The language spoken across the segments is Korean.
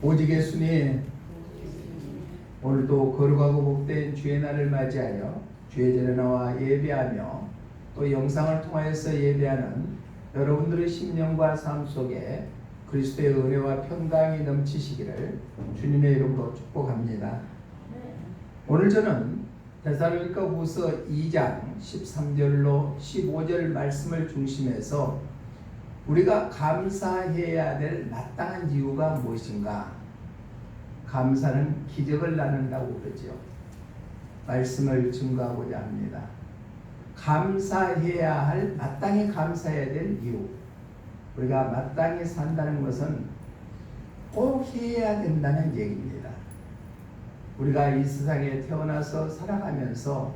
오직 예수님, 오늘도 거룩하고 복된 주의 날을 맞이하여 주의 전에 나와 예배하며 또 영상을 통하여서 예배하는 여러분들의 심령과 삶 속에 그리스도의 은혜와 평강이 넘치시기를 주님의 이름으로 축복합니다. 오늘 저는 데살로니가후서 2장 13절로 15절 말씀을 중심해서 우리가 감사해야 될 마땅한 이유가 무엇인가? 감사는 기적을 낳는다고 그러죠. 말씀을 증거하고자 합니다. 감사해야 할, 마땅히 감사해야 될 이유. 우리가 마땅히 산다는 것은 꼭 해야 된다는 얘기입니다. 우리가 이 세상에 태어나서 살아가면서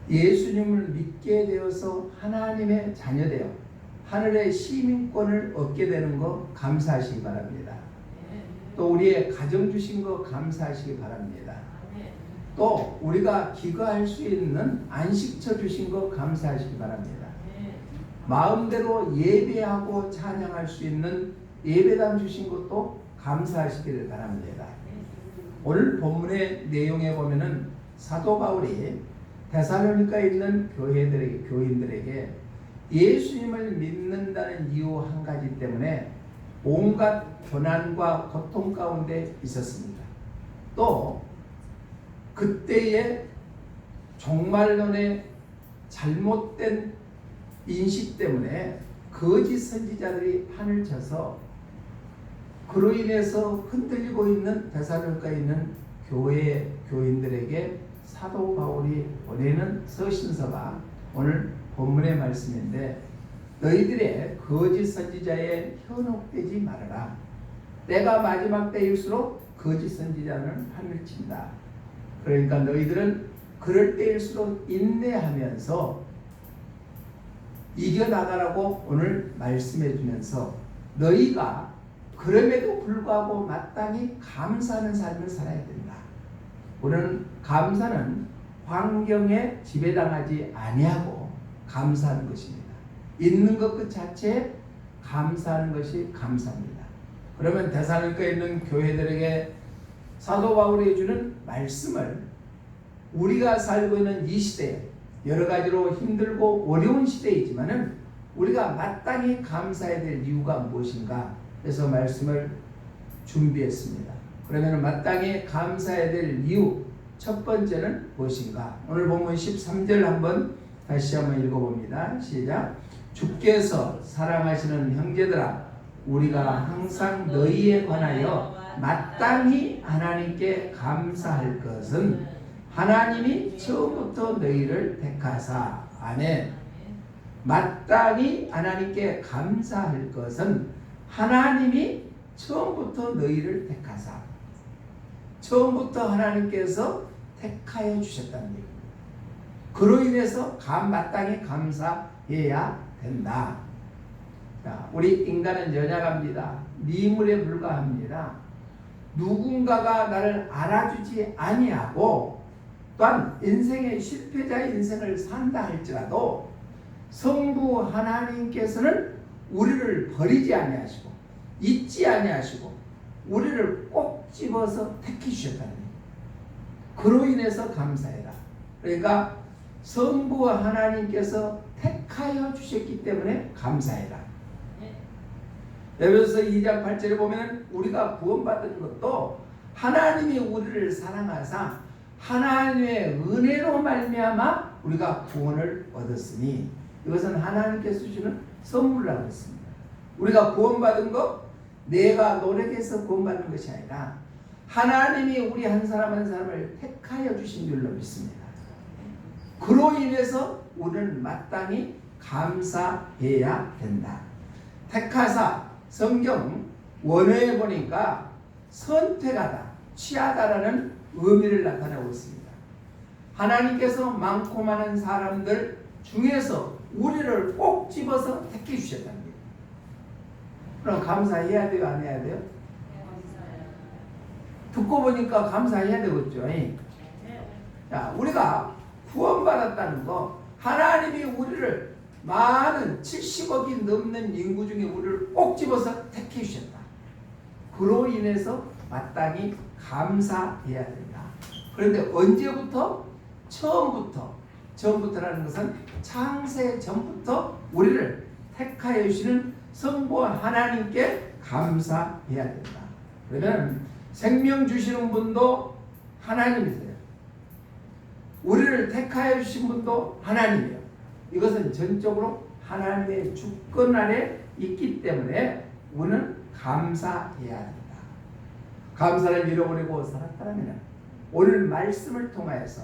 예수님을 믿게 되어서 하나님의 자녀되어 하늘의 시민권을 얻게 되는 거 감사하시기 바랍니다. 또 우리의 가정 주신 거 감사하시기 바랍니다. 또 우리가 기거할 수 있는 안식처 주신 거 감사하시기 바랍니다. 마음대로 예배하고 찬양할 수 있는 예배당 주신 것도 감사하시기를 바랍니다. 오늘 본문의 내용에 보면은 사도 바울이 데살로니가에 있는 교인들에게 예수님을 믿는다는 이유 한 가지 때문에 온갖 고난과 고통 가운데 있었습니다. 또 그때의 종말론의 잘못된 인식 때문에 거짓 선지자들이 판을 쳐서 그로 인해서 흔들리고 있는 데살로니가에 있는 교회 교인들에게 사도 바울이 보내는 서신서가 오늘 본문의 말씀인데, 너희들의 거짓 선지자에 현혹되지 말아라. 때가 마지막 때일수록 거짓 선지자는 판을 친다. 그러니까 너희들은 그럴 때일수록 인내하면서 이겨나가라고 오늘 말씀해 주면서, 너희가 그럼에도 불구하고 마땅히 감사하는 삶을 살아야 된다. 우리는 감사는 환경에 지배당하지 아니하고 감사하는 것입니다. 있는 것 그 자체에 감사하는 것이 감사입니다. 그러면 데살로니가에 있는 교회들에게 사도 바울이 주는 말씀을 우리가 살고 있는 이 시대에 여러 가지로 힘들고 어려운 시대이지만은 우리가 마땅히 감사해야 될 이유가 무엇인가 해서 말씀을 준비했습니다. 그러면 마땅히 감사해야 될 이유 첫 번째는 무엇인가? 오늘 본문 13절 한번 다시 한번 읽어봅니다. 시작. 주께서 사랑하시는 형제들아, 우리가 항상 너희에 관하여 마땅히 하나님께 감사할 것은 하나님이 처음부터 너희를 택하사. 아멘. 마땅히 하나님께 감사할 것은 하나님이 처음부터 너희를 택하사. 처음부터 하나님께서 택하여 주셨다는 얘기입니다. 그로 인해서 마땅히 감사해야 된다. 자, 우리 인간은 연약합니다. 미물에 불과합니다. 누군가가 나를 알아주지 아니하고 또한 인생의 실패자의 인생을 산다 할지라도 성부 하나님께서는 우리를 버리지 아니하시고 잊지 아니하시고 우리를 꼭 집어서 택해 주셨다는 거예요. 그로 인해서 감사해라. 그러니까 성부 하나님께서 택하여 주셨기 때문에 감사해라. 에베소서 2장 8절에 보면 우리가 구원받은 것도 하나님이 우리를 사랑하사 하나님의 은혜로 말미암아 우리가 구원을 얻었으니, 이것은 하나님께서 주시는 선물이라고 했습니다. 우리가 구원받은 것 내가 노력해서 구원받는 것이 아니라 하나님이 우리 한 사람 한 사람을 택하여 주신 줄로 믿습니다. 그로 인해서 우리는 마땅히 감사해야 된다. 택하사, 성경 원어에 보니까 선택하다, 취하다라는 의미를 나타내고 있습니다. 하나님께서 많고 많은 사람들 중에서 우리를 꼭 집어서 택해 주셨다는 거예요. 그럼 감사해야 돼요, 안 해야 돼요? 듣고 보니까 감사해야 되겠죠. 자, 우리가 구원받았다는 거, 하나님이 우리를 많은 70억이 넘는 인구 중에 우리를 꼭 집어서 택해 주셨다. 그로 인해서 마땅히 감사해야 된다. 그런데 언제부터? 처음부터라는 것은 창세 전부터 우리를 택하여 주시는 성부 하나님께 감사해야 된다. 그러면 생명 주시는 분도 하나님이세요. 우리를 택하여 주신 분도 하나님이에요. 이것은 전적으로 하나님의 주권 아래 있기 때문에 우리는 감사해야 된다. 감사를 잃어버리고 살았다면 오늘 말씀을 통하여서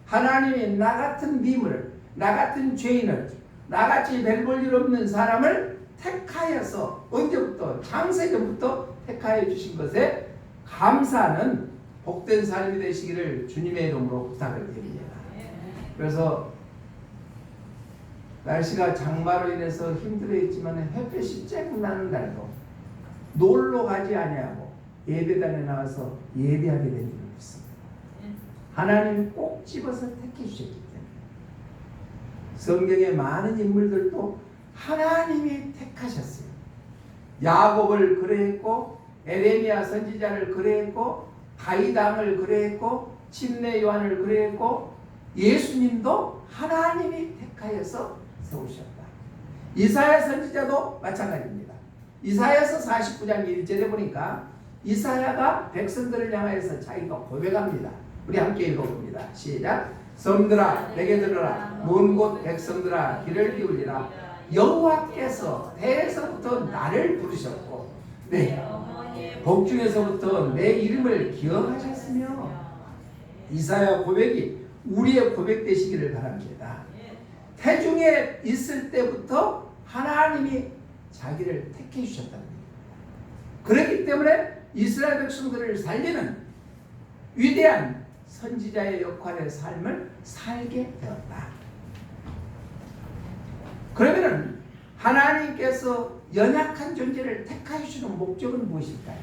하나님이 나 같은 미물을, 나 같은 죄인을, 나같이 별 볼 일 없는 사람을 택하여서 언제부터? 창세전부터 택하여 주신 것에 감사하는 복된 삶이 되시기를 주님의 이름으로 부탁을 드립니다. 그래서 날씨가 장마로 인해서 힘들어 있지만 햇볕이 쬐끔 나는 날도 놀러 가지 아니하고 예배당에 나와서 예배하게 된 줄을 믿습니다. 하나님이 꼭 집어서 택해 주셨기 때문에 성경의 많은 인물들도 하나님이 택하셨어요. 야곱을 그래했고 에레미야 선지자를 그래했고 다윗왕을 그래했고 침례 요한을 그래했고 예수님도 하나님이 택하여서 세우셨다. 이사야 선지자도 마찬가지입니다. 이사야서 49장 1절에 보니까 이사야가 백성들을 향하여서 자기가 고백합니다. 우리 함께 읽어봅니다. 시작. 섬들아 내게 들으라. 먼 곳 백성들아 귀를 기울이라. 여호와께서 태에서부터 나를 부르셨고 복중에서부터 내 이름을 기억하셨으며 이사야 고백이 우리의 고백 되시기를 바랍니다. 태중에 있을 때부터 하나님이 자기를 택해 주셨다는 거예요. 그렇기 때문에 이스라엘 백성들을 살리는 위대한 선지자의 역할의 삶을 살게 되었다. 그러면은 하나님께서 연약한 존재를 택하여 주는 목적은 무엇일까요?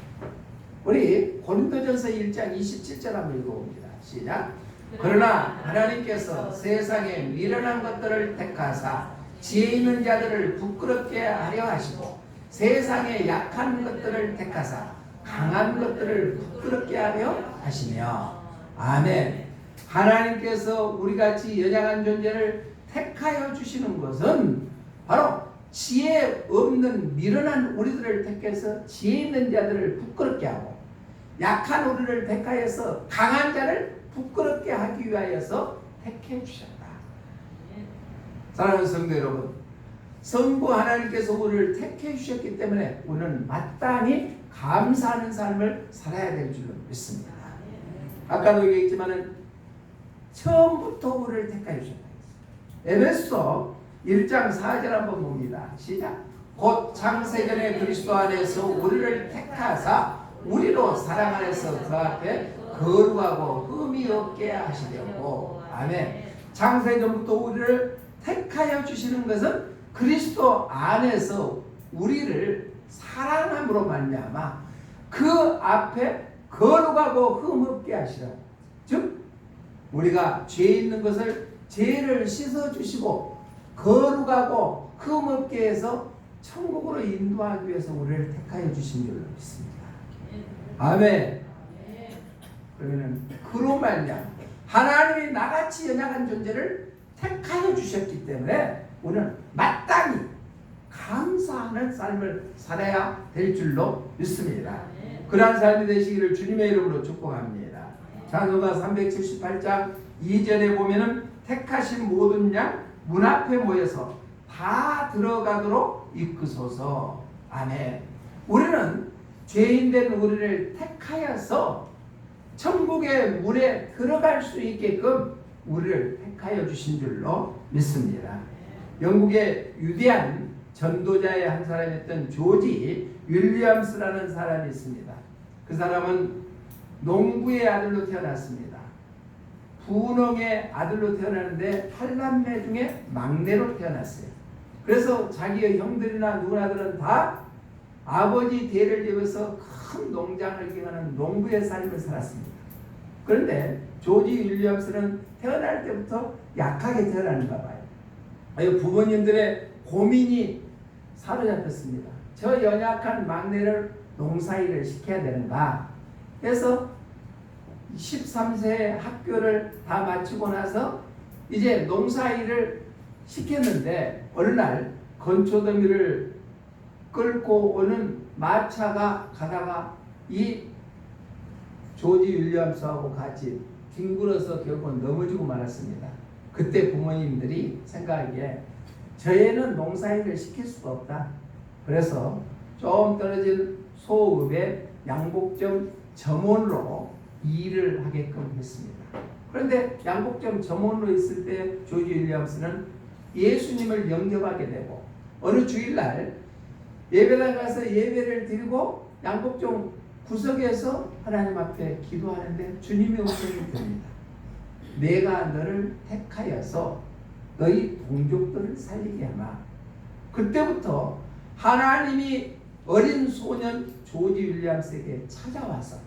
우리 고린도전서 1장 27절 한번 읽어봅니다. 시작. 그러나 하나님께서 세상에 미련한 것들을 택하사 지혜 있는 자들을 부끄럽게 하려 하시고 세상에 약한 것들을 택하사 강한 것들을 부끄럽게 하려 하시며. 아멘. 하나님께서 우리같이 연약한 존재를 택하여 주시는 것은 바로 지혜 없는 미련한 우리들을 택해서 지혜 있는 자들을 부끄럽게 하고 약한 우리를 택하여서 강한 자를 부끄럽게 하기 위하여서 택해 주셨다. 사랑하는 성도 여러분, 성부 하나님께서 우리를 택해 주셨기 때문에 우리는 마땅히 감사하는 삶을 살아야 될 줄로 믿습니다. 아까도 얘기했지만은 처음부터 우리를 택하여 주셨다. 에베소 1장 4절 한번 봅니다. 시작. 곧 창세전에 그리스도 안에서 우리를 택하사 우리로 사랑 안에서 그 앞에 거룩하고 흠이 없게 하시려고. 아멘. 창세전부터 우리를 택하여 주시는 것은 그리스도 안에서 우리를 사랑함으로 말미암아 그 앞에 거룩하고 흠 없게 하시라고. 즉 우리가 죄 있는 것을 죄를 씻어주시고 거룩하고 흠 없게 해서 천국으로 인도하기 위해서 우리를 택하여 주신 줄로 믿습니다. 아멘. 그러면 그로 말미암아 하나님이 나같이 연약한 존재를 택하여 주셨기 때문에 우리는 마땅히 감사하는 삶을 살아야 될 줄로 믿습니다. 그러한 삶이 되시기를 주님의 이름으로 축복합니다. 찬송가 378장 2절에 보면은 택하신 모든 양 문 앞에 모여서 다 들어가도록 이끄소서. 아멘. 우리는 죄인된 우리를 택하여서 천국의 문에 들어갈 수 있게끔 우리를 택하여 주신 줄로 믿습니다. 영국의 위대한 전도자의 한 사람이었던 조지 윌리엄스라는 사람이 있습니다. 그 사람은 농부의 아들로 태어났습니다. 부농의 아들로 태어났는데 8남매 중에 막내로 태어났어요. 그래서 자기의 형들이나 누나들은 다 아버지 대를 이어서 큰 농장을 경하는 농부의 삶을 살았습니다. 그런데 조지 윌리엄스는 태어날 때부터 약하게 태어났는가 봐요. 부모님들의 고민이 사로잡혔습니다. 저 연약한 막내를 농사일을 시켜야 되는가 해서 13세 학교를 다 마치고 나서 이제 농사일을 시켰는데 어느 날 건초더미를 끌고 오는 마차가 가다가 이 조지 윌리엄스하고 같이 뒹굴어서 결국은 넘어지고 말았습니다. 그때 부모님들이 생각하기에 저희는 농사일을 시킬 수가 없다. 그래서 좀 떨어진 소읍의 양복점 점원으로 일을 하게끔 했습니다. 그런데 양복점 점원으로 있을 때 조지 윌리엄스는 예수님을 영접하게 되고 어느 주일날 예배당 가서 예배를 드리고 양복점 구석에서 하나님 앞에 기도하는데 주님의 음성이 들립니다. 내가 너를 택하여서 너희 동족들을 살리게 하마. 그때부터 하나님이 어린 소년 조지 윌리엄스에게 찾아와서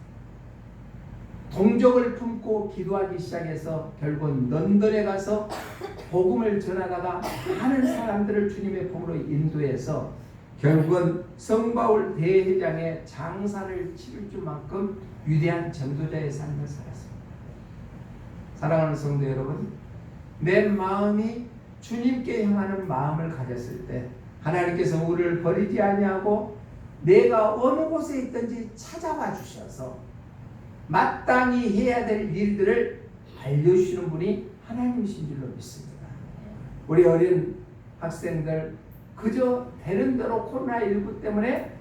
동족을 품고 기도하기 시작해서 결국 런던에 가서 복음을 전하다가 많은 사람들을 주님의 품으로 인도해서 결국은 성바울 대회장의 장사를 치를 줄만큼 위대한 전도자의 삶을 살았습니다. 사랑하는 성도 여러분, 내 마음이 주님께 향하는 마음을 가졌을 때 하나님께서 우리를 버리지 아니하고 내가 어느 곳에 있든지 찾아와 주셔서 마땅히 해야 될 일들을 알려주시는 분이 하나님이신 줄로 믿습니다. 우리 어린 학생들 그저 되는 대로 코로나19 때문에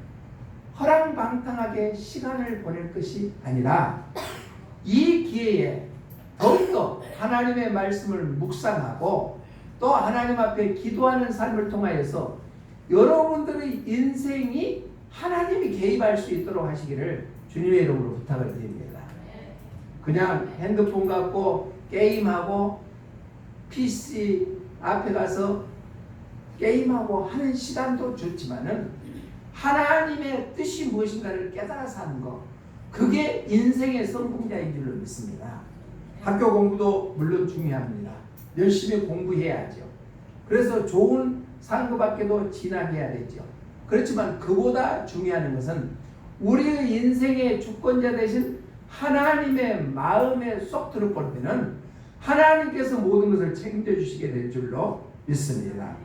허랑방탕하게 시간을 보낼 것이 아니라 이 기회에 더욱더 하나님의 말씀을 묵상하고 또 하나님 앞에 기도하는 삶을 통하여서 여러분들의 인생이 하나님이 개입할 수 있도록 하시기를 주님의 이름으로 부탁을 드립니다. 그냥 핸드폰 갖고 게임하고 PC 앞에 가서 게임하고 하는 시간도 좋지만은 하나님의 뜻이 무엇인가를 깨달아서 하는 것, 그게 인생의 성공자인 줄로 믿습니다. 학교 공부도 물론 중요합니다. 열심히 공부해야죠. 그래서 좋은 상급학교도 진학해야 되죠. 그렇지만 그보다 중요한 것은 우리의 인생의 주권자 되신 하나님의 마음에 쏙 들어버리면 하나님께서 모든 것을 책임져주시게 될 줄로 믿습니다.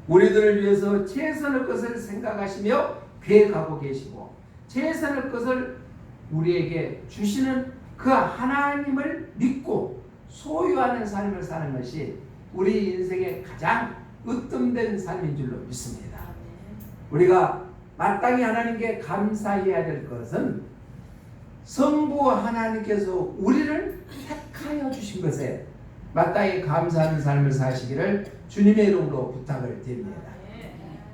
우리들을 위해서 최선의 것을 생각하시며 계획하고 계시고 최선의 것을 우리에게 주시는 그 하나님을 믿고 소유하는 삶을 사는 것이 우리 인생의 가장 으뜸된 삶인 줄로 믿습니다. 우리가 마땅히 하나님께 감사해야 될 것은 성부 하나님께서 우리를 택하여 주신 것에 마땅히 감사하는 삶을 사시기를 주님의 이름으로 부탁을 드립니다.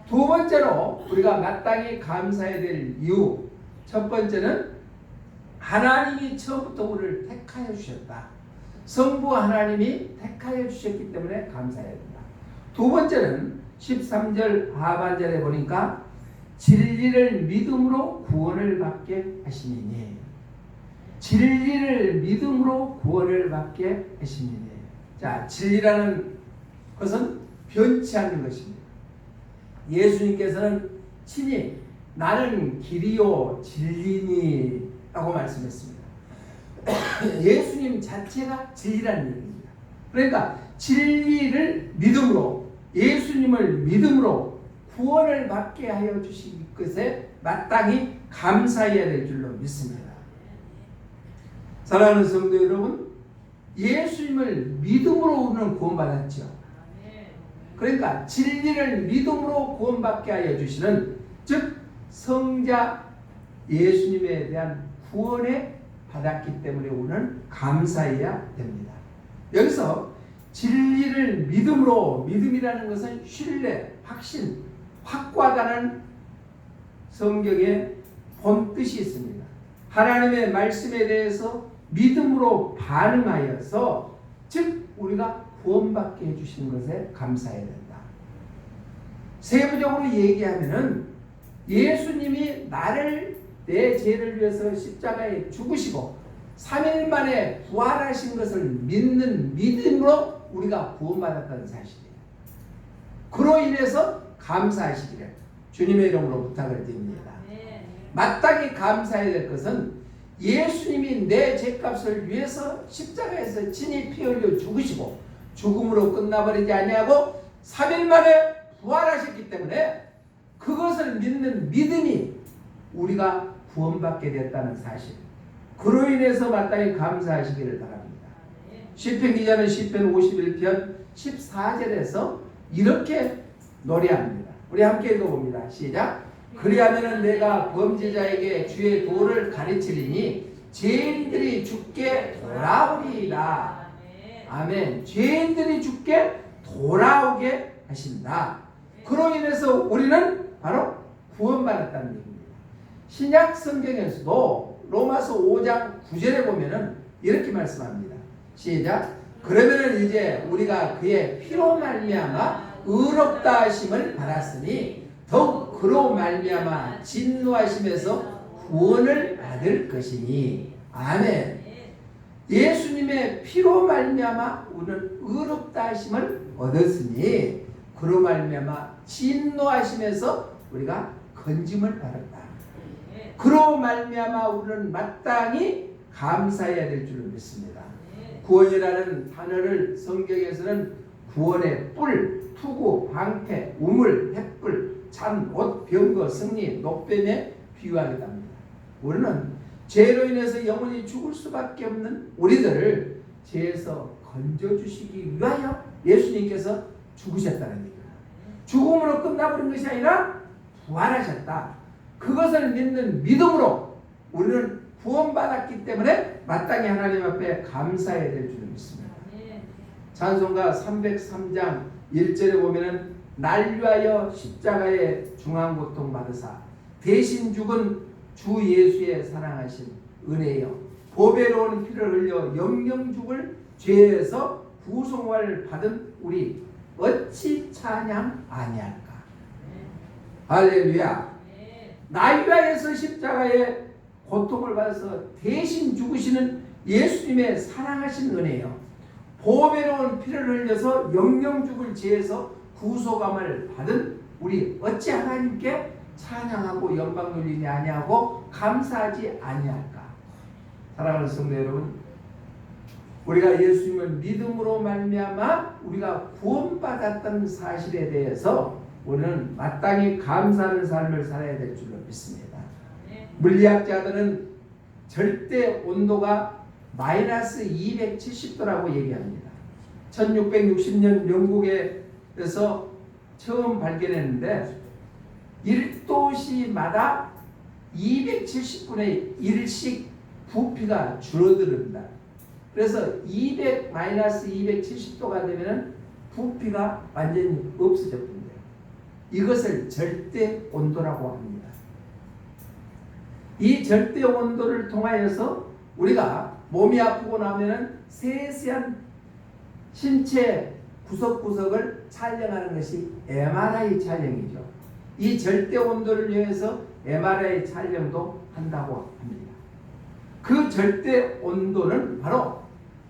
두 번째로 우리가 마땅히 감사해야 될 이유, 첫 번째는 하나님이 처음부터 우리를 택하여 주셨다. 성부 하나님이 택하여 주셨기 때문에 감사해야 된다. 두 번째는 13절 하반절에 보니까 진리를 믿음으로 구원을 받게 하시니니, 진리를 믿음으로 구원을 받게 하시니니. 자, 진리라는 것은 변치 않는 것입니다. 예수님께서는 친히 나는 길이요 진리니 라고 말씀했습니다. 예수님 자체가 진리라는 얘기입니다. 그러니까 진리를 믿음으로, 예수님을 믿음으로 구원을 받게 하여 주신 것에 마땅히 감사해야 될 줄로 믿습니다. 사랑하는 성도 여러분, 예수님을 믿음으로 우리는 구원받았죠. 그러니까 진리를 믿음으로 구원받게 하여 주시는, 즉 성자 예수님에 대한 구원에 받았기 때문에 우리는 감사해야 됩니다. 여기서 진리를 믿음으로, 믿음이라는 것은 신뢰, 확신, 확고하다는 성경의 본뜻이 있습니다. 하나님의 말씀에 대해서 믿음으로 반응하여서, 즉 우리가 구원받게 해주신 것에 감사해야 된다. 세부적으로 얘기하면은 예수님이 나를, 내 죄를 위해서 십자가에 죽으시고 3일 만에 부활하신 것을 믿는 믿음으로 우리가 구원받았다는 사실이에요. 그로 인해서 감사하시기를 주님의 이름으로 부탁을 드립니다. 마땅히 감사해야 될 것은 예수님이 내 죄값을 위해서 십자가에서 친히 피 흘려 죽으시고 죽음으로 끝나버리지 아니하고 3일 만에 부활하셨기 때문에 그것을 믿는 믿음이 우리가 구원받게 됐다는 사실, 그로 인해서 마땅히 감사하시기를 바랍니다. 시편 기자는 시편 51편 14절에서 이렇게 노래합니다. 우리 함께 읽어봅니다. 시작. 그리하면 내가 범죄자에게 주의 도를 가르치리니 죄인들이 주께 돌아오리이다. 아멘. 죄인들이 주께 돌아오게 하신다. 그로 인해서 우리는 바로 구원받았다는 얘기입니다. 신약 성경에서도 로마서 5장 9절에 보면은 이렇게 말씀합니다. 시작. 그러면은 이제 우리가 그의 피로 말미암아 의롭다 하심을 받았으니 더욱 그로 말미암아 진노하심에서 구원을 받을 것이니. 아멘. 예수님의 피로 말미암아 우리는 의롭다 하심을 얻었으니 그로 말미암아 진노하심에서 우리가 건짐을 받았다. 그로 말미암아 우리는 마땅히 감사해야 될 줄을 믿습니다. 구원이라는 단어를 성경에서는 구원의 뿔, 투구, 방패, 우물, 횃불, 찬, 옷, 병거, 승리, 녹뱀에 비유하기도 합니다. 우리는 죄로 인해서 영원히 죽을 수밖에 없는 우리들을 죄에서 건져주시기 위하여 예수님께서 죽으셨다는 얘기입니다. 죽음으로 끝나버린 것이 아니라 부활하셨다. 그것을 믿는 믿음으로 우리는 구원받았기 때문에 마땅히 하나님 앞에 감사해야 될 줄을 믿습니다. 찬송가 303장 1절에 보면은 날 위하여 십자가에 중한고통 받으사 대신 죽은 주 예수의 사랑하신 은혜여 보배로운 피를 흘려 영영 죽을 죄에서 구속을 받은 우리 어찌 찬양 아니할까. 할렐루야. 날 위하여서 십자가에 고통을 받아서 대신 죽으시는 예수님의 사랑하신 은혜요 보배로운 피를 흘려서 영영 죽을 죄에서 구속함을 받은 우리 어찌 하나님께 찬양하고 영광 돌리지 아니하고 감사하지 아니할까. 사랑하는 성도 여러분, 우리가 예수님을 믿음으로 말미암아 우리가 구원받았던 사실에 대해서 우리는 마땅히 감사하는 삶을 살아야 될 줄로 믿습니다. 물리학자들은 절대 온도가 마이너스 270도라고 얘기합니다. 1660년 영국에서 처음 발견했는데 1도시마다 270분의 1씩 부피가 줄어듭니다. 그래서 마이너스 270도가 되면 부피가 완전히 없어져 버린대요. 이것을 절대 온도라고 합니다. 이 절대 온도를 통하여서 우리가 몸이 아프고 나면은 세세한 신체 구석구석을 촬영하는 것이 MRI 촬영이죠. 이 절대 온도를 위해서 MRI 촬영도 한다고 합니다. 그 절대 온도는 바로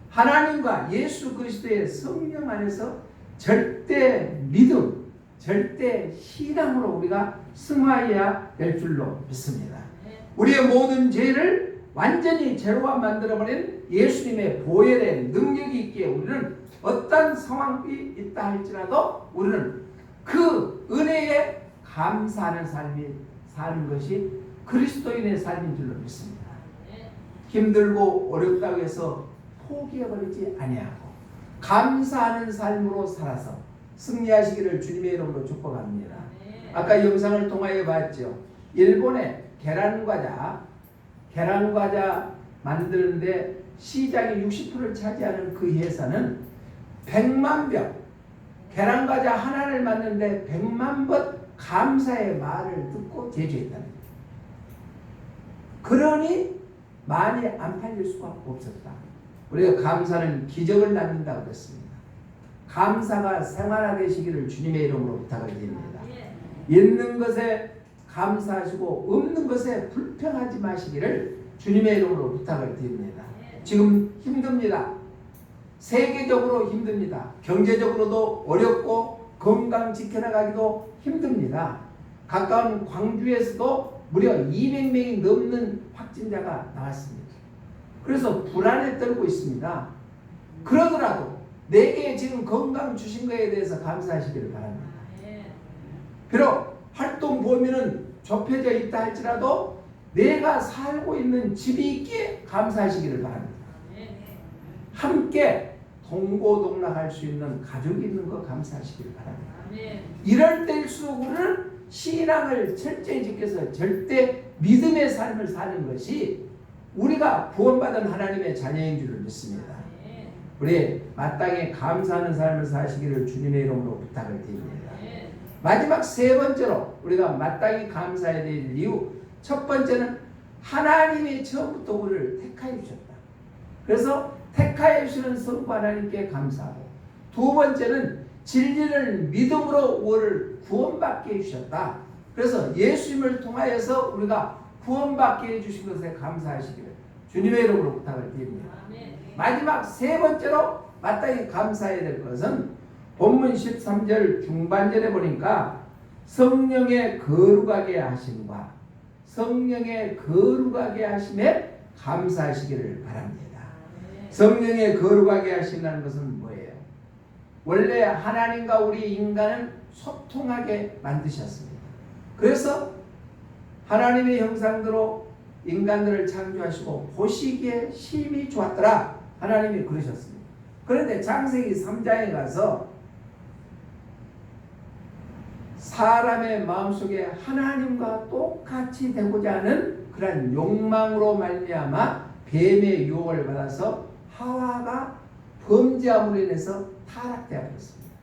하나님과 예수 그리스도의 성령 안에서 절대 믿음, 절대 신앙으로 우리가 승화해야 될 줄로 믿습니다. 우리의 모든 죄를 완전히 제로화 만들어버린 예수님의 보혈의 능력이 있기에 우리는 어떤 상황이 있다 할지라도 우리는 그 은혜에 감사하는 삶이 사는 것이 그리스도인의 삶인 줄로 믿습니다. 힘들고 어렵다고 해서 포기해버리지 아니하고 감사하는 삶으로 살아서 승리하시기를 주님의 이름으로 축복합니다. 아까 영상을 통하여 봤죠. 일본의 계란과자 만드는데 시장의 60%를 차지하는 그 회사는 100만 병 계란과자 하나를 만드는데 100만 번 감사의 말을 듣고 제조했다는 거예요. 그러니 많이 안 팔릴 수가 없었다. 우리가 감사는 기적을 낳는다고 그랬습니다. 감사가 생활화되시기를 주님의 이름으로 부탁을 드립니다. 있는 것에 감사하시고 없는 것에 불평하지 마시기를 주님의 이름으로 부탁을 드립니다. 지금 힘듭니다. 세계적으로 힘듭니다. 경제적으로도 어렵고 건강 지켜나가기도 힘듭니다. 가까운 광주에서도 무려 200명이 넘는 확진자가 나왔습니다. 그래서 불안에 떨고 있습니다. 그러더라도 내게 지금 건강 주신 것에 대해서 감사하시기를 바랍니다. 비록 활동 범위는 좁혀져 있다 할지라도 내가 살고 있는 집이 있기에 감사하시기를 바랍니다. 함께 동고동락할 수 있는 가족이 있는 거 감사하시기를 바랍니다. 이럴 때일수록 우리는 신앙을 철저히 지켜서 절대 믿음의 삶을 사는 것이 우리가 구원받은 하나님의 자녀인 줄을 믿습니다. 우리 마땅히 감사하는 삶을 사시기를 주님의 이름으로 부탁을 드립니다. 마지막 세 번째로 우리가 마땅히 감사해야 될 이유, 첫 번째는 하나님이 처음부터 우리를 택하여 주셨다. 그래서 택하여 주시는 성부 하나님께 감사하고, 두 번째는 진리를 믿음으로 우리를 구원받게 해주셨다. 그래서 예수님을 통하여서 우리가 구원받게 해주신 것에 감사하시기를 주님의 이름으로 부탁을 드립니다. 마지막 세 번째로 마땅히 감사해야 될 것은 본문 13절 중반절에 보니까 성령의 거룩하게 하심과 성령의 거룩하게 하심에 감사하시기를 바랍니다. 성령의 거룩하게 하신다는 것은 뭐예요? 원래 하나님과 우리 인간은 소통하게 만드셨습니다. 그래서 하나님의 형상대로 인간들을 창조하시고 보시기에 심히 좋았더라. 하나님이 그러셨습니다. 그런데 창세기 3장에 가서 사람의 마음속에 하나님과 똑같이 되고자 하는 그런 욕망으로 말미암아 뱀의 유혹을 받아서 하와가 범죄함으로 인해서 타락되어 버렸습니다.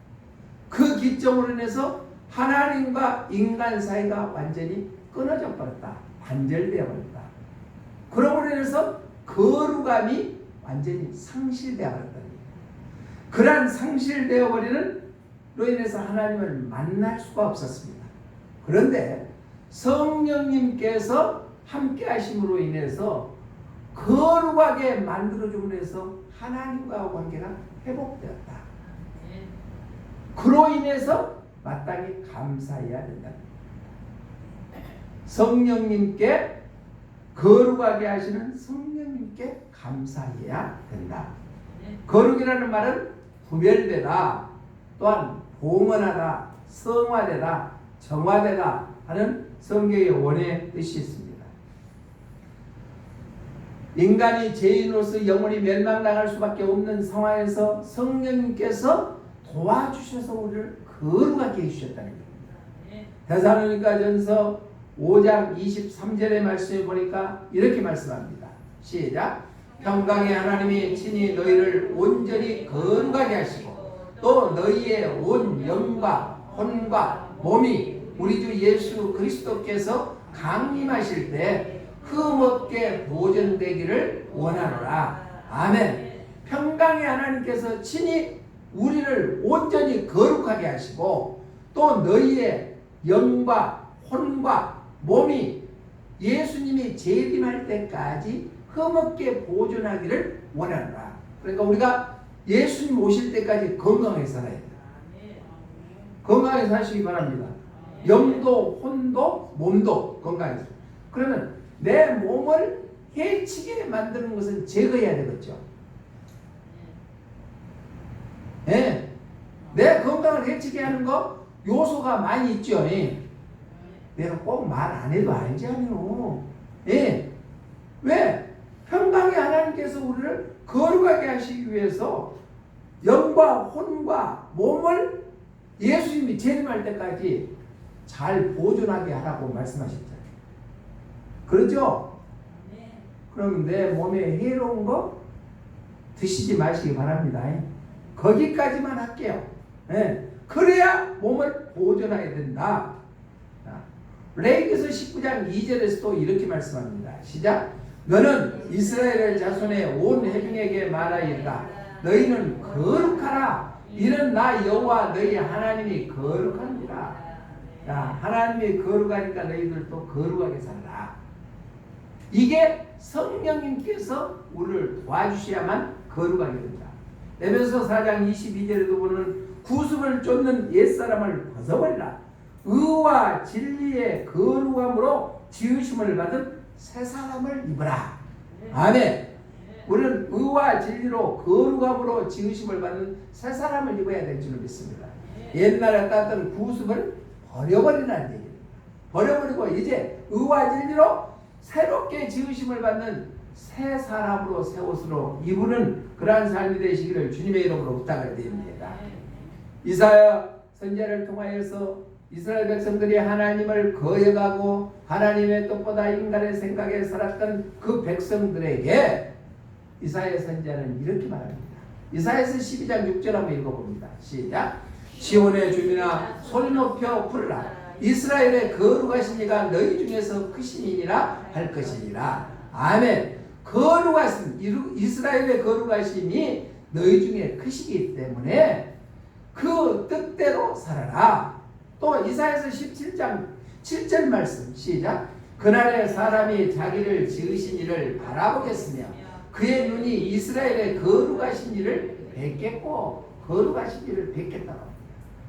그 기점으로 인해서 하나님과 인간 사이가 완전히 끊어져 버렸다. 단절되어 버렸다. 그러므로 인해서 거룩함이 완전히 상실되어 버렸다. 그러한 상실되어 버리는 로 인해서 하나님을 만날 수가 없었습니다. 그런데 성령님께서 함께 하심으로 인해서 거룩하게 만들어줌으로 해서 하나님과 관계가 회복되었다. 그로 인해서 마땅히 감사해야 된다. 성령님께 거룩하게 하시는 성령님께 감사해야 된다. 거룩이라는 말은 구별되다, 또한 봉헌하다, 성화되다, 정화되다 하는 성경의 원의 뜻이 있습니다. 인간이 죄인으로서 영원히 멸망당할 수밖에 없는 상황에서 성령님께서 도와주셔서 우리를 거룩하게 해주셨다는 겁니다. 데살로니가전서 5장 23절의 말씀에 보니까 이렇게 말씀합니다. 시작. 평강의 하나님이 친히 너희를 온전히 거룩하게 하시고 또 너희의 온 영과 혼과 몸이 우리 주 예수 그리스도께서 강림하실 때 흠없게 보존되기를 원하노라. 아멘. 평강의 하나님께서 친히 우리를 온전히 거룩하게 하시고 또 너희의 영과 혼과 몸이 예수님이 재림할 때까지 흠없게 보존하기를 원하노라. 그러니까 우리가 예수님 오실 때까지 건강하게 살아야 돼요. 건강하게 사시기 바랍니다. 영도 혼도 몸도 건강해서. 그러면 내 몸을 해치게 만드는 것은 제거해야 되겠죠. 네. 내 건강을 해치게 하는 거 요소가 많이 있죠. 내가 꼭 말 안 해도 알지 않요. 왜? 평강의 하나님께서 우리를 거룩하게 하시기 위해서 영과 혼과 몸을 예수님이 재림할 때까지 잘 보존하게 하라고 말씀하셨잖아요. 그렇죠? 그럼 내 몸에 해로운 거 드시지 마시기 바랍니다. 거기까지만 할게요. 그래야 몸을 보존해야 된다. 레위기서 19장 2절에서도 이렇게 말씀합니다. 시작. 너는 이스라엘 자손의 온 회중에게 말하였다. 너희는 거룩하라. 이는 나 여호와 너희 하나님이 거룩합니다. 하나님이 거룩하니까 너희들도 거룩하게 살아라. 이게 성령님께서 우리를 도와주셔야만 거룩하게 된다. 에베소 4장 22절에도 보면 구습을 쫓는 옛사람을 벗어버리라. 의와 진리의 거룩함으로 지으심을 받은 새 사람을 입으라. 아멘. 우리는 의와 진리로 거룩함으로 지으심을 받는 새 사람을 입어야 될 줄 믿습니다. 옛날에 따던 구습을 버려버리라는 얘기예요. 버려버리고 이제 의와 진리로 새롭게 지으심을 받는 새 사람으로 새 옷으로 입는 그러한 삶이 되시기를 주님의 이름으로 부탁을 드립니다. 이사야 선지자를 통하여서 이스라엘 백성들이 하나님을 거역하고 하나님의 뜻보다 인간의 생각에 살았던 그 백성들에게 이사야 선지자는 이렇게 말합니다. 이사야서 12장 6절 한번 읽어봅니다. 시작. 시온의 주민아 소리 높여 부르라. 이스라엘의 거룩하신 이가 너희 중에서 크시니라 할 것이니라. 아멘. 거룩하신 이스라엘의 거룩하심이 너희 중에 크시기 때문에 그 뜻대로 살아라. 또 이사야서 17장 7절 말씀 시작. 그날에 사람이 자기를 지으신 이를 바라보겠으며 그의 눈이 이스라엘의 거룩하신 이를 뵙겠고 거룩하신 이를 뵙겠다고 합니다.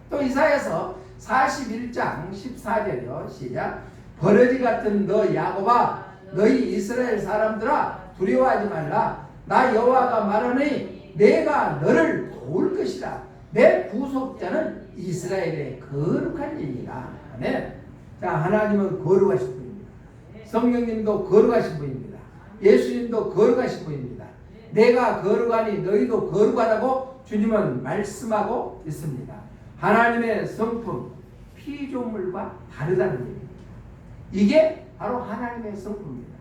또 이사야서 41장 14절이요. 시작. 버러지 같은 너 야곱아 너희 이스라엘 사람들아 두려워하지 말라. 나 여호와가 말하니 내가 너를 도울 것이라. 내 구속자는 이스라엘의 거룩한 이니라. 아멘. 자, 하나님은 거룩하신 분입니다. 성령님도 거룩하신 분입니다. 예수님도 거룩하신 분입니다. 내가 거룩하니 너희도 거룩하다고 주님은 말씀하고 있습니다. 하나님의 성품, 피조물과 다르다는 얘기입니다. 이게 바로 하나님의 성품입니다.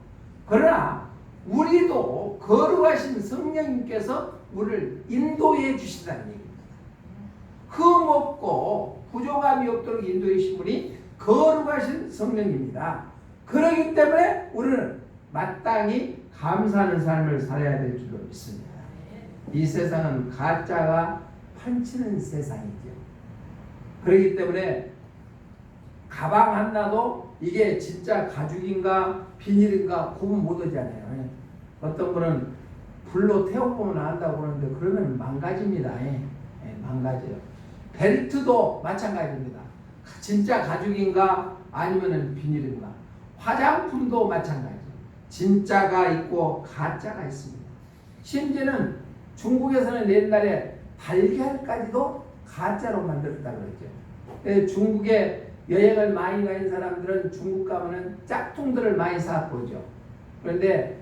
그러나 우리도 거룩하신 성령님께서 우리를 인도해 주신다는 얘기입니다. 흠없고 부족함이 없도록 인도해 주신 분이 거룩하신 성령입니다. 그렇기 때문에 우리는 마땅히 감사하는 삶을 살아야 될 줄로 믿습니다. 이 세상은 가짜가 판치는 세상이죠. 그렇기 때문에 가방 하나도 이게 진짜 가죽인가 비닐인가 구분 못하잖아요. 어떤 분은 불로 태워보면 안다고 그러는데 그러면 망가집니다. 망가져요. 벨트도 마찬가지입니다. 진짜 가죽인가 아니면 비닐인가. 화장품도 마찬가지. 진짜가 있고 가짜가 있습니다. 심지어는 중국에서는 옛날에 달걀까지도 가짜로 만들었다고 그랬죠. 중국에 여행을 많이 가는 사람들은 중국 가면은 짝퉁들을 많이 사보죠. 그런데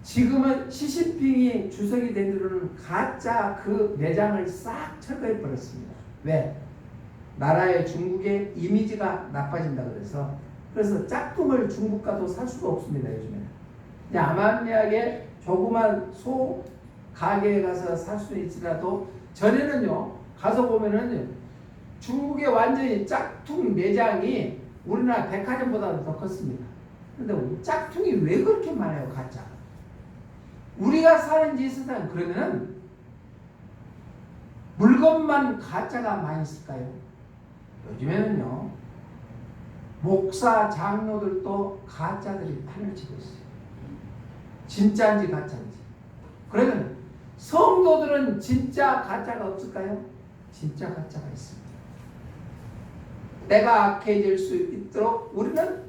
지금은 시진핑이 주석이 된 뒤로는 가짜 그 매장을 싹 철거해 버렸습니다. 왜? 나라의 중국의 이미지가 나빠진다 그래서 짝퉁을 중국 가도 살 수가 없습니다. 요즘에는 야만미하게 조그만 소 가게에 가서 살 수 있지라도 전에는요 가서 보면은 중국의 완전히 짝퉁 매장이 우리나라 백화점보다 더 컸습니다. 그런데 짝퉁이 왜 그렇게 많아요? 가짜. 우리가 사는 이 세상 그러면은 물건만 가짜가 많이 있을까요? 요즘에는요 목사 장로들도 가짜들이 판을 치고 있어요. 진짜인지 가짜인지. 그러면 성도들은 진짜 가짜가 없을까요? 진짜 가짜가 있습니다. 때가 악해질 수 있도록 우리는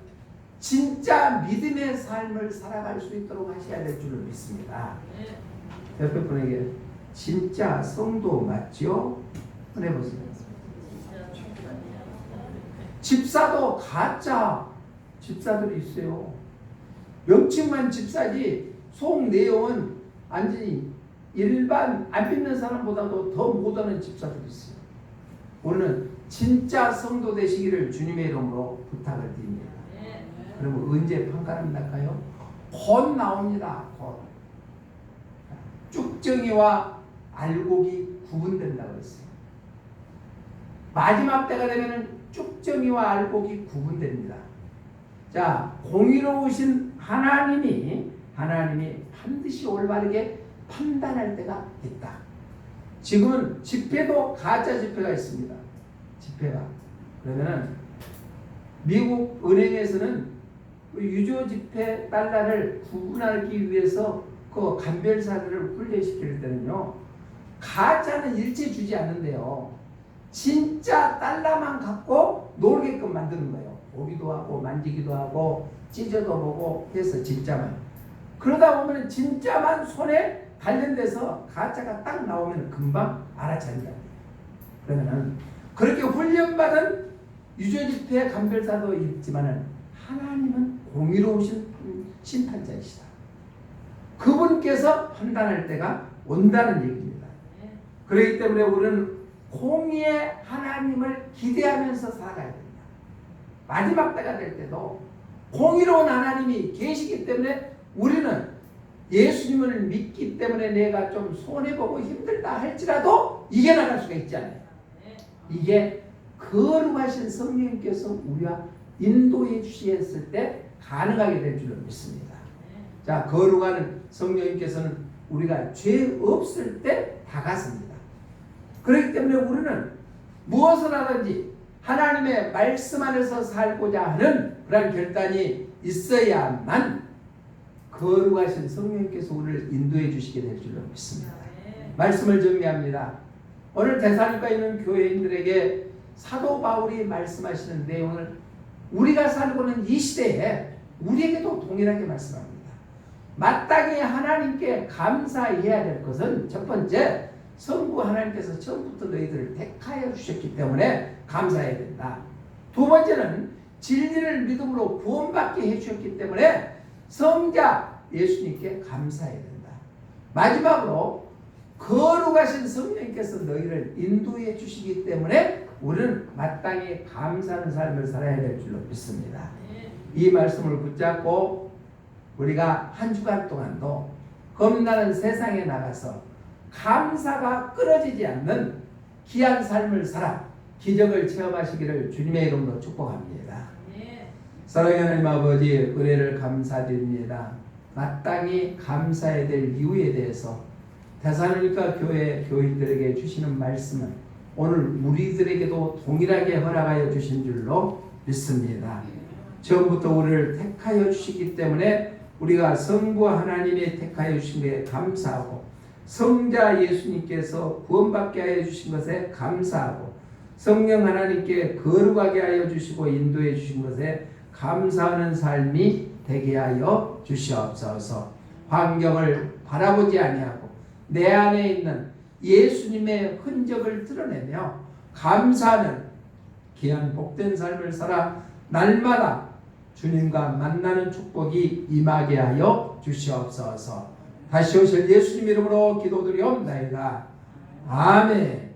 진짜 믿음의 삶을 살아갈 수 있도록 하셔야 될 줄을 믿습니다. 옆에 분에게 진짜 성도 맞죠? 해보세요. 집사도 가짜 집사들이 있어요. 명칭만 집사지 속 내용은 완전히 일반 안 믿는 사람보다도 더 못하는 집사들이 있어요. 오늘은 진짜 성도 되시기를 주님의 이름으로 부탁을 드립니다. 그러면 언제 판가름 날까요? 곧 나옵니다. 곧. 쭉정이와 알곡이 구분된다고 했어요. 마지막 때가 되면 쭉정이와 알곡이 구분됩니다. 자, 공의로우신 하나님이 반드시 올바르게 판단할 때가 있다. 지금은 집회도 가짜 집회가 있습니다. 집회가. 그러면은 미국 은행에서는 유조 집회 달러를 구분하기 위해서 그 감별사들을 훈련시킬 때는요 가짜는 일체 주지 않는데요 진짜 달러만 갖고 놀게끔 만드는 거예요. 보기도 하고 만지기도 하고 찢어도 보고 해서 진짜만. 그러다 보면 진짜만 손에 관련돼서 가짜가 딱 나오면 금방 알아차린다. 그러면은 그렇게 훈련받은 유전집회 감별사도 있지만은 하나님은 공의로우신 심판자이시다. 그분께서 판단할 때가 온다는 얘기입니다. 그렇기 때문에 우리는 공의의 하나님을 기대하면서 살아가야 됩니다. 마지막 때가 될 때도 공의로운 하나님이 계시기 때문에 우리는 예수님을 믿기 때문에 내가 좀 손해보고 힘들다 할지라도 이겨나갈 수가 있잖아요. 이게 거룩하신 성령님께서 우리와 인도해 주셨을 때 가능하게 될 줄로 믿습니다. 자, 거룩한 성령님께서는 우리가 죄 없을 때 다가섭니다. 그렇기 때문에 우리는 무엇을 하든지 하나님의 말씀 안에서 살고자 하는 그런 결단이 있어야만 거룩하신 성령님께서 우리를 인도해 주시게 될 줄로 믿습니다. 말씀을 정리합니다. 오늘 데살로니가에 있는 교회인들에게 사도 바울이 말씀하시는 내용을 우리가 살고 있는 이 시대에 우리에게도 동일하게 말씀합니다. 마땅히 하나님께 감사해야 될 것은 첫 번째, 성부 하나님께서 처음부터 너희들을 택하여 주셨기 때문에 감사해야 된다. 두 번째는 진리를 믿음으로 구원받게 해주셨기 때문에 성자 예수님께 감사해야 된다. 마지막으로 거룩하신 성령님께서 너희를 인도해 주시기 때문에 우리는 마땅히 감사하는 삶을 살아야 될 줄로 믿습니다. 이 말씀을 붙잡고 우리가 한 주간 동안도 겁나는 세상에 나가서 감사가 끊어지지 않는 귀한 삶을 살아 기적을 체험하시기를 주님의 이름으로 축복합니다. 사랑하는 하나님 아버지, 은혜를 감사드립니다. 마땅히 감사해야 될 이유에 대해서 데살로니가 교회 교인들에게 주시는 말씀은 오늘 우리들에게도 동일하게 허락하여 주신 줄로 믿습니다. 처음부터 우리를 택하여 주시기 때문에 우리가 성부 하나님이 택하여 주신 것에 감사하고 성자 예수님께서 구원받게 하여 주신 것에 감사하고 성령 하나님께 거룩하게 하여 주시고 인도해 주신 것에 감사하는 삶이 되게 하여 주시옵소서. 환경을 바라보지 아니하고 내 안에 있는 예수님의 흔적을 드러내며 감사하는 귀한 복된 삶을 살아 날마다 주님과 만나는 축복이 임하게 하여 주시옵소서. 다시 오실 예수님 이름으로 기도드리옵나이다. 아멘.